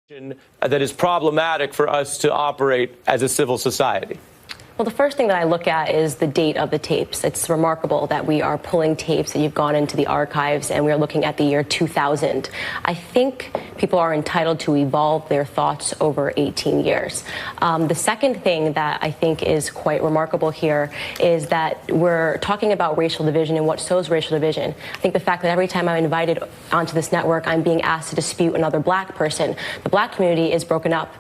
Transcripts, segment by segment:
that is problematic for us to operate as a civil society? Well, the first thing that I look at is the date of the tapes. It's remarkable that we are pulling tapes that you've gone into the archives and we're looking at the year 2000. I think people are entitled to evolve their thoughts over 18 years. The second thing that I think is quite remarkable here is that we're talking about racial division and what sows racial division. I think the fact that every time I'm invited onto this network, I'm being asked to dispute another black person. The black community is broken up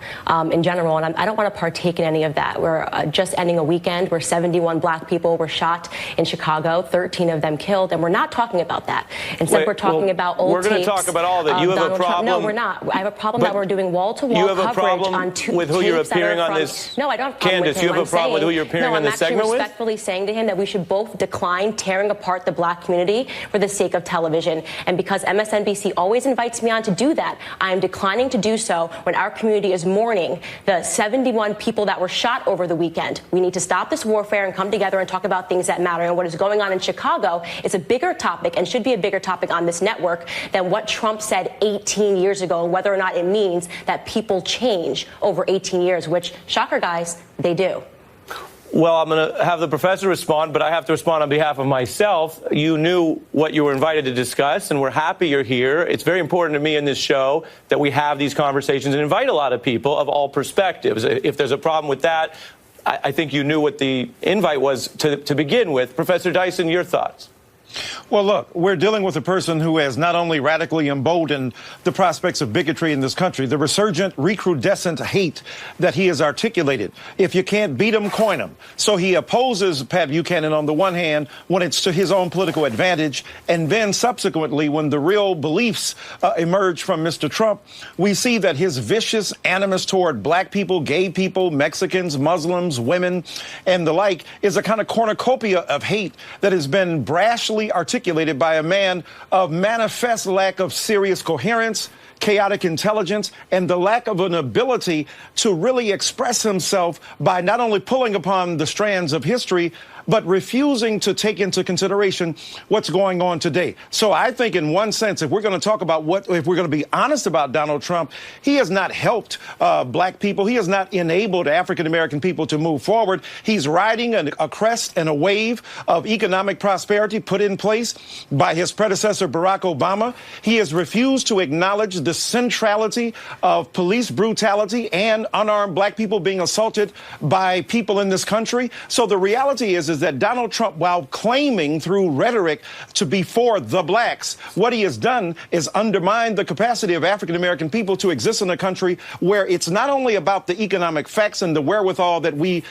in general, and I don't want to partake in any of that. We're just ending a weekend where 71 black people were shot in Chicago, 13 of them killed, and we're not talking about that. Instead, we're talking about old tapes. We're going to talk about all that. You have a problem. No, we're not. I have a problem that we're doing wall-to-wall coverage on tapes. You have a problem with who you're appearing on this? No, I don't have a problem with him. Candace, you have a problem with who you're appearing on this segment with? I'm respectfully saying to him that we should both decline tearing apart the black community for the sake of television. And because MSNBC always invites me on to do that, I am declining to do so when our community is mourning the 71 people that were shot over the weekend. We need to stop this warfare and come together and talk about things that matter. And what is going on in Chicago is a bigger topic and should be a bigger topic on this network than what Trump said 18 years ago and whether or not it means that people change over 18 years, which, shocker, guys, they do. Well, I'm going to have the professor respond, but I have to respond on behalf of myself. You knew what you were invited to discuss, and we're happy you're here. It's very important to me in this show that we have these conversations and invite a lot of people of all perspectives. If there's a problem with that, I think you knew what the invite was to begin with. Professor Dyson, your thoughts? Well, look, we're dealing with a person who has not only radically emboldened the prospects of bigotry in this country, the resurgent, recrudescent hate that he has articulated. If you can't beat him, coin him. So he opposes Pat Buchanan on the one hand when it's to his own political advantage, and then subsequently when the real beliefs emerge from Mr. Trump, we see that his vicious animus toward black people, gay people, Mexicans, Muslims, women, and the like is a kind of cornucopia of hate that has been brashly articulated by a man of manifest lack of serious coherence, chaotic intelligence, and the lack of an ability to really express himself by not only pulling upon the strands of history, but refusing to take into consideration what's going on today. So I think in one sense, if we're going to talk about if we're going to be honest about Donald Trump, he has not helped black people. He has not enabled African-American people to move forward. He's riding a crest and a wave of economic prosperity put in place by his predecessor, Barack Obama. He has refused to acknowledge the centrality of police brutality and unarmed black people being assaulted by people in this country. So the reality is that Donald Trump, while claiming through rhetoric to be for the blacks, what he has done is undermine the capacity of African-American people to exist in a country where it's not only about the economic facts and the wherewithal that we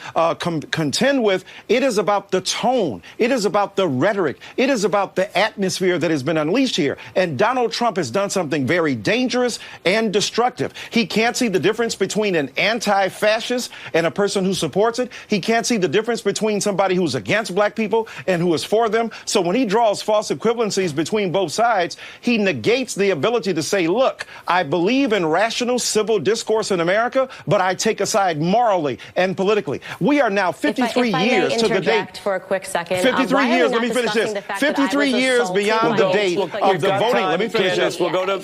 contend with, it is about the tone. It is about the rhetoric. It is about the atmosphere that has been unleashed here. And Donald Trump has done something very dangerous and destructive. He can't see the difference between an anti-fascist and a person who supports it. He can't see the difference between somebody who's against black people and who is for them. So when he draws false equivalencies between both sides, he negates the ability to say, look, I believe in rational civil discourse in America, but I take a side morally and politically. We are now 53 years to the date. For a quick second. 53 years, let me finish this. 53 years beyond the date of the voting. Let me finish this. We'll go to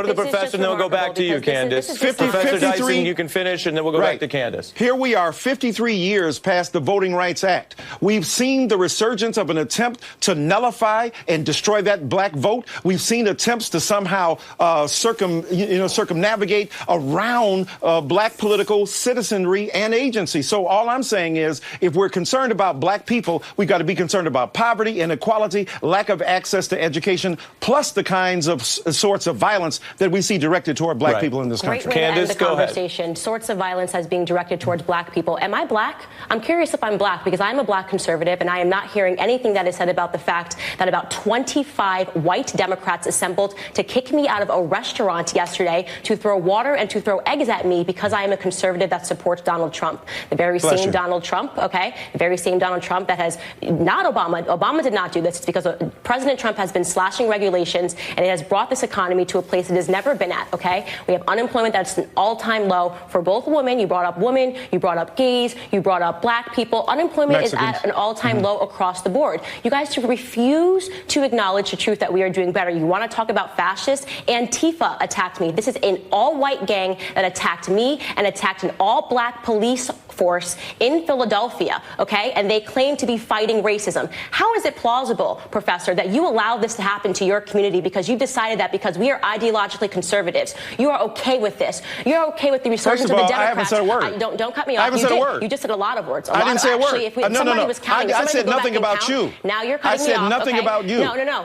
the professor and then we'll go back to you, Candace. Professor Dyson, you can finish and then we'll go back to Candace. Here we are 53 years past the Voting Rights Act. We've seen the resurgence of an attempt to nullify and destroy that black vote. We've seen attempts to somehow circumnavigate around black political citizenry and agency. So all I'm saying is, if we're concerned about black people, we've got to be concerned about poverty, inequality, lack of access to education, plus the kinds of sorts of violence that we see directed toward black people in this country. Candace, go ahead. Sorts of violence as being directed towards black people. Am I black? I'm curious if I'm black because I'm a black conservative, and I am not hearing anything that is said about the fact that about 25 white Democrats assembled to kick me out of a restaurant yesterday to throw water and to throw eggs at me because I am a conservative that supports Donald Trump. The very same Donald Trump, okay? The very same Donald Trump that has not Obama. Obama did not do this. It's because President Trump has been slashing regulations, and it has brought this economy to a place it has never been at, okay? We have unemployment that's an all-time low for both women. You brought up women. You brought up gays. You brought up black people. Unemployment is at an all-time low across the board. You guys refuse to acknowledge the truth that we are doing better. You want to talk about fascists? Antifa attacked me. This is an all-white gang that attacked me and attacked an all-black police force in Philadelphia, okay? And they claim to be fighting racism. How is it plausible, Professor, that you allow this to happen to your community because you've decided that because we are ideologically conservatives, you are okay with this? You're okay with the resurgence of the Democrats? I haven't said a word. Don't cut me off. I haven't said a word. You just said a lot of words. I didn't say a word. Actually, if somebody was counting, I said nothing about you. Now you're cutting me off. I said nothing about you. No.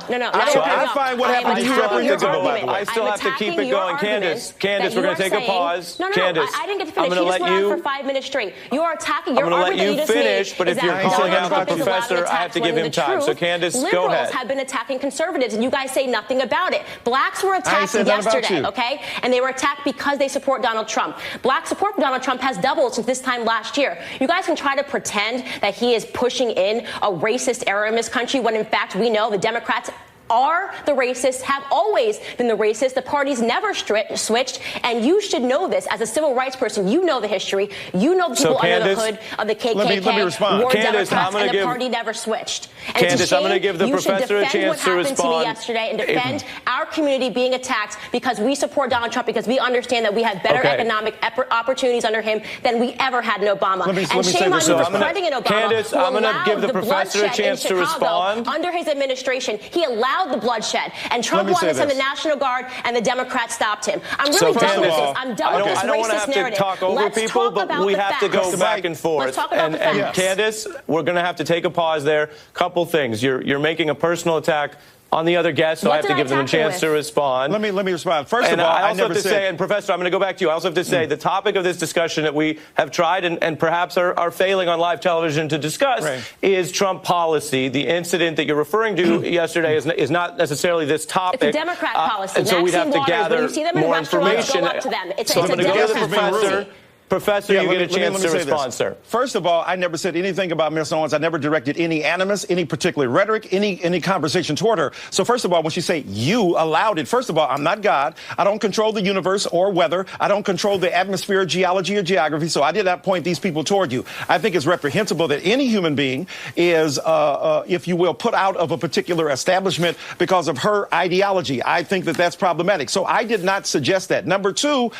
So I find what happened to you reprehensible, by the way. I still have to keep it going. Candace, we're going to take a pause. Candace, I didn't get to finish. I'm going to let you. For 5 minutes straight. You are attacking. I'm going to let you finish, but if you're calling out the professor, I have to give him time. So Candace, go ahead. Liberals have been attacking conservatives, and you guys say nothing about it. Blacks were attacked yesterday, okay? And they were attacked because they support Donald Trump. Black support for Donald Trump has doubled since this time last year. You guys can try to pretend that he is pushing in a racist era in this country when, in fact, we know the Democrats are the racists, have always been the racists. The parties never switched, and you should know this. As a civil rights person, you know the history. You know the people under the hood of the KKK. Let me respond. Were Candace, Democrats, and the party never switched. And Candace, I'm going to give the professor a chance to respond. You should defend what happened to me yesterday and defend our community being attacked because we support Donald Trump, because we understand that we have better economic opportunities under him than we ever had in Obama. And shame on you for spreading in Obama. Candace, I'm going to give the professor a chance to respond. Under his administration, he allowed the bloodshed, and Trump wanted to send the National Guard, and the Democrats stopped him. I'm really done with this. I'm done with this racist narrative. I don't want to have to talk over people, but we have to go back and forth. Let's talk about the facts. Candace, we're going to have to take a pause there. Couple things. You're making a personal attack on the other guests, so I have to give them a chance to respond. Let me respond. First of all, I also have to say, and Professor, I'm going to go back to you. I also have to say the topic of this discussion that we have tried and perhaps are failing on live television to discuss is Trump policy. The incident that you're referring to yesterday is not necessarily this topic. It's a Democrat policy. And so we'd have to gather more information. Go up to them. So I'm going to go to the professor. Professor, you get a chance to respond, sir. First of all, I never said anything about Ms. Owens. I never directed any animus, any particular rhetoric, any conversation toward her. So first of all, when she say you allowed it, first of all, I'm not God. I don't control the universe or weather. I don't control the atmosphere, geology, or geography. So I did not point these people toward you. I think it's reprehensible that any human being is, if you will, put out of a particular establishment because of her ideology. I think that that's problematic. So I did not suggest that. Number two,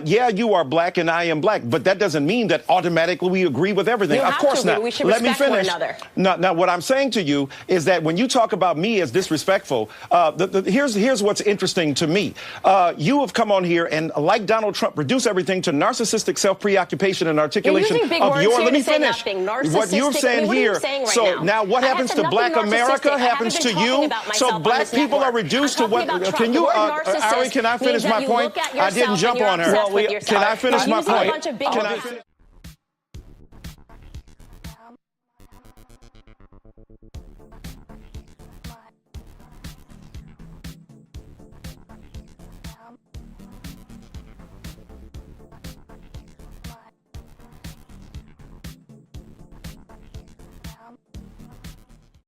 yeah, you are black and I am black. But that doesn't mean that automatically we agree with everything. Of course not. We should Let me finish. One another. Now, what I'm saying to you is that when you talk about me as disrespectful, here's what's interesting to me. You have come on here and, like Donald Trump, reduce everything to narcissistic self-preoccupation and articulation of your. Let me finish. What you're saying here. So now, what happens to Black America happens to you. So Black people are reduced to what? Can you, Ari? Can I finish my point? I didn't jump on her. Can I finish my point? Can I